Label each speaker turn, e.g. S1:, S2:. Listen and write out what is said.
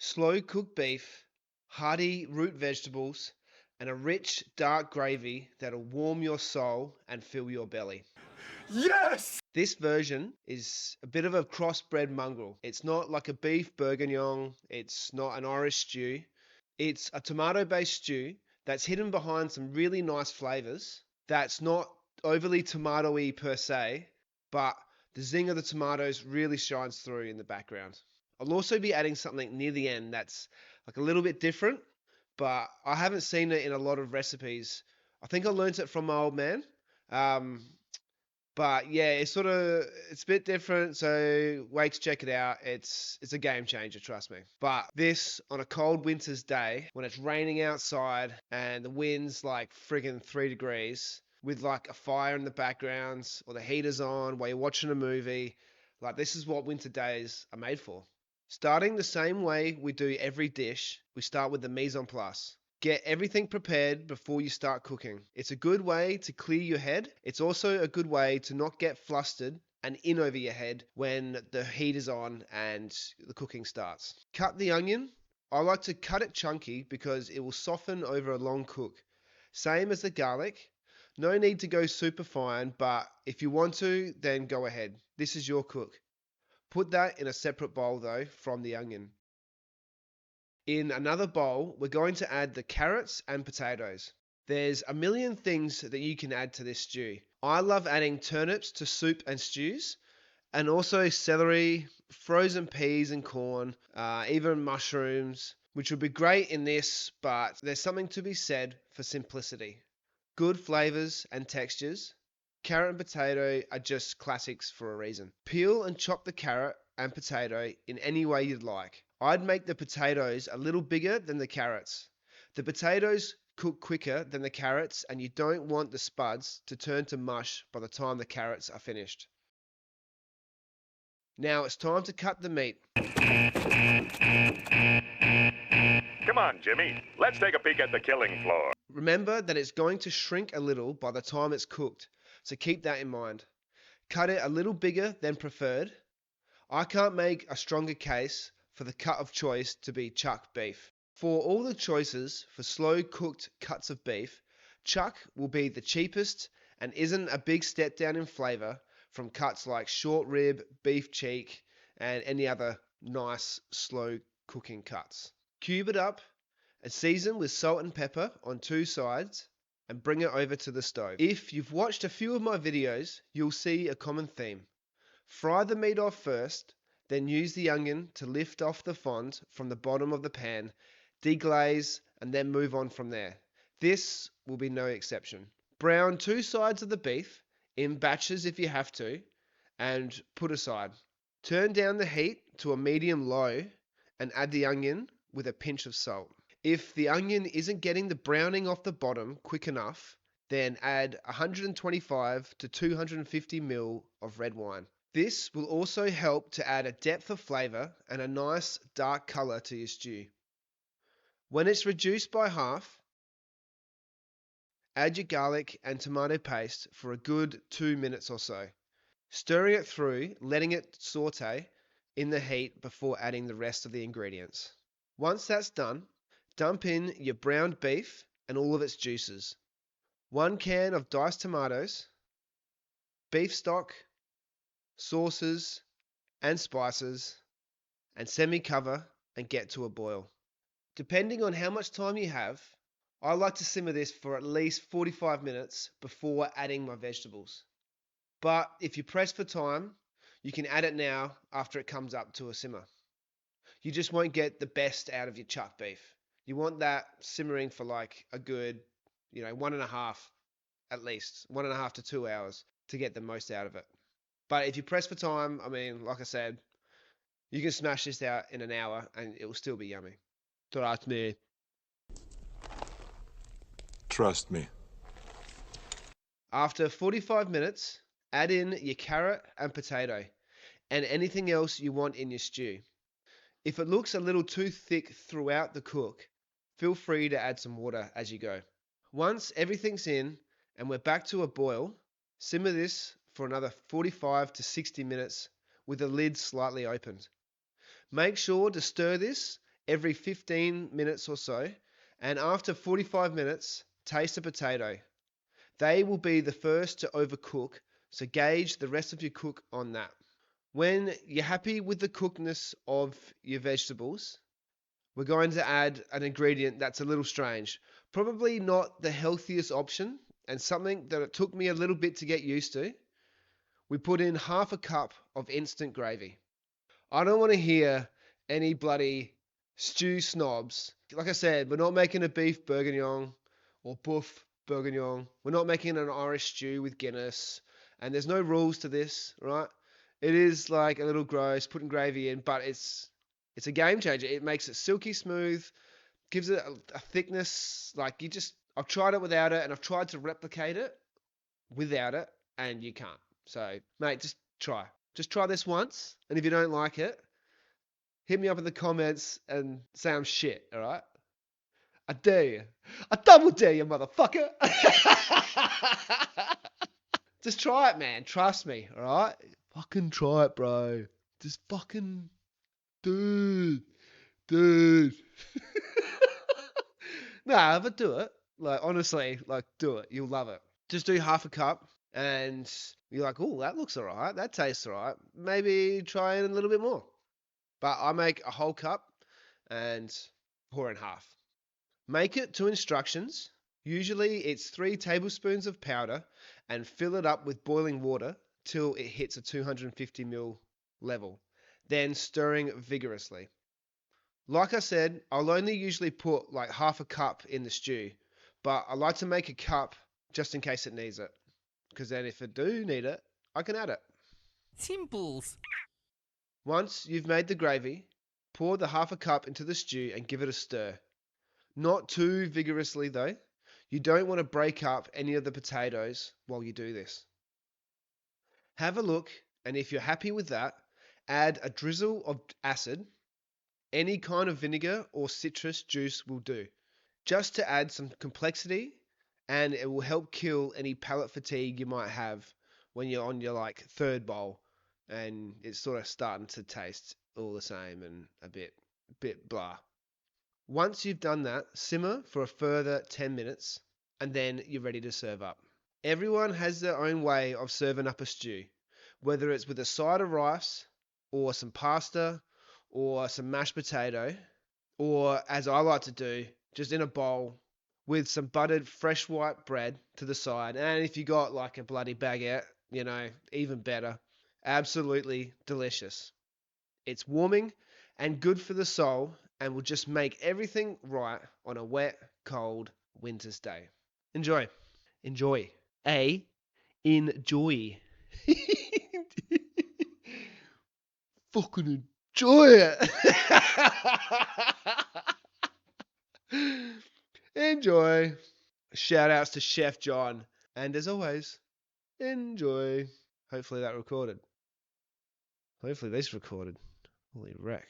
S1: slow cooked beef, hearty root vegetables, and a rich dark gravy that'll warm your soul and fill your belly.
S2: Yes!
S1: This version is a bit of a crossbred mongrel. It's not like a beef bourguignon, it's not an Irish stew. It's a tomato-based stew that's hidden behind some really nice flavors. That's not overly tomatoey per se, but the zing of the tomatoes really shines through in the background. I'll also be adding something near the end that's like a little bit different, but I haven't seen it in a lot of recipes. I think I learnt it from my old man. Um, but yeah, it's a bit different, so wait to check it out. It's a game changer, trust me. But this on a cold winter's day when it's raining outside and the wind's like friggin' 3 degrees with like a fire in the background or the heater's on while you're watching a movie, like this is what winter days are made for. Starting the same way we do every dish, we start with the mise en place. Get everything prepared before you start cooking. It's a good way to clear your head. It's also a good way to not get flustered and in over your head when the heat is on and the cooking starts. Cut the onion. I like to cut it chunky because it will soften over a long cook. Same as the garlic. No need to go super fine, but if you want to, then go ahead. This is your cook. Put that in a separate bowl though from the onion. In another bowl, we're going to add the carrots and potatoes. There's a million things that you can add to this stew. I love adding turnips to soup and stews, and also celery, frozen peas and corn, even mushrooms, which would be great in this, but there's something to be said for simplicity. Good flavors and textures. Carrot and potato are just classics for a reason. Peel and chop the carrot and potato in any way you'd like. I'd make the potatoes a little bigger than the carrots. The potatoes cook quicker than the carrots, and you don't want the spuds to turn to mush by the time the carrots are finished. Now it's time to cut the meat.
S2: Come on, Jimmy. Let's take a peek at the killing floor.
S1: Remember that it's going to shrink a little by the time it's cooked, so keep that in mind. Cut it a little bigger than preferred. I can't make a stronger case for the cut of choice to be chuck beef. For all the choices for slow cooked cuts of beef, chuck will be the cheapest and isn't a big step down in flavour from cuts like short rib, beef cheek, and any other nice slow cooking cuts. Cube it up and season with salt and pepper on 2 sides and bring it over to the stove. If you've watched a few of my videos, you'll see a common theme. Fry the meat off first, then use the onion to lift off the fond from the bottom of the pan, deglaze, and then move on from there. This will be no exception. Brown 2 sides of the beef, in batches if you have to, and put aside. Turn down the heat to a medium-low and add the onion with a pinch of salt. If the onion isn't getting the browning off the bottom quick enough, then add 125 to 250 ml of red wine. This will also help to add a depth of flavour and a nice dark colour to your stew. When it's reduced by half, add your garlic and tomato paste for a good 2 minutes or so. Stirring it through, letting it saute in the heat before adding the rest of the ingredients. Once that's done, dump in your browned beef and all of its juices. 1 can of diced tomatoes, beef stock, sauces and spices, and semi-cover and get to a boil. Depending on how much time you have, I like to simmer this for at least 45 minutes before adding my vegetables. But if you press for time, you can add it now after it comes up to a simmer. You just won't get the best out of your chuck beef. You want that simmering for like a good, 1.5 at least, 1.5 to 2 hours to get the most out of it. But if you press for time, like I said, you can smash this out in an hour and it will still be yummy. Trust me.
S3: Trust me.
S1: After 45 minutes, add in your carrot and potato and anything else you want in your stew. If it looks a little too thick throughout the cook, feel free to add some water as you go. Once everything's in and we're back to a boil, simmer this for another 45 to 60 minutes with the lid slightly opened. Make sure to stir this every 15 minutes or so, and after 45 minutes, taste a potato. They will be the first to overcook, so gauge the rest of your cook on that. When you're happy with the cookedness of your vegetables, we're going to add an ingredient that's a little strange. Probably not the healthiest option, and something that it took me a little bit to get used to. We put in half a cup of instant gravy. I don't want to hear any bloody stew snobs. Like I said, we're not making a beef bourguignon or buff bourguignon. We're not making an Irish stew with Guinness. And there's no rules to this, right? It is like a little gross, putting gravy in, but it's a game changer. It makes it silky smooth, gives it a thickness. Like I've tried it without it, and I've tried to replicate it without it, and you can't. So, mate, just try. Just try this once, and if you don't like it, hit me up in the comments and say I'm shit, alright? I dare you. I double dare you, motherfucker! Just try it, man. Trust me, alright? Fucking try it, bro. Just fucking... Dude. Nah, but do it. Like, honestly, like, do it. You'll love it. Just do half a cup, and you're like, oh, that looks alright. That tastes alright. Maybe try it a little bit more. But I make a whole cup and pour in half. Make it to instructions. Usually it's 3 tablespoons of powder and fill it up with boiling water till it hits a 250 ml level, then stirring vigorously. Like I said, I'll only usually put like half a cup in the stew, but I like to make a cup just in case it needs it. Because then if I do need it, I can add it.
S3: Simples.
S1: Once you've made the gravy, pour the half a cup into the stew and give it a stir. Not too vigorously though. You don't want to break up any of the potatoes while you do this. Have a look, and if you're happy with that, add a drizzle of acid. Any kind of vinegar or citrus juice will do, just to add some complexity, and it will help kill any palate fatigue you might have when you're on your like third bowl and it's sort of starting to taste all the same and a bit blah. Once you've done that, simmer for a further 10 minutes and then you're ready to serve up. Everyone has their own way of serving up a stew, whether it's with a side of rice or some pasta or some mashed potato, or as I like to do, just in a bowl with some buttered fresh white bread to the side. And if you got like a bloody baguette, even better. Absolutely delicious. It's warming and good for the soul and will just make everything right on a wet, cold winter's day. Enjoy. Enjoy. Enjoy. Fucking enjoy it. Enjoy. Shout outs to Chef John. And as always, enjoy. Hopefully that recorded. Hopefully this recorded. Holy wreck.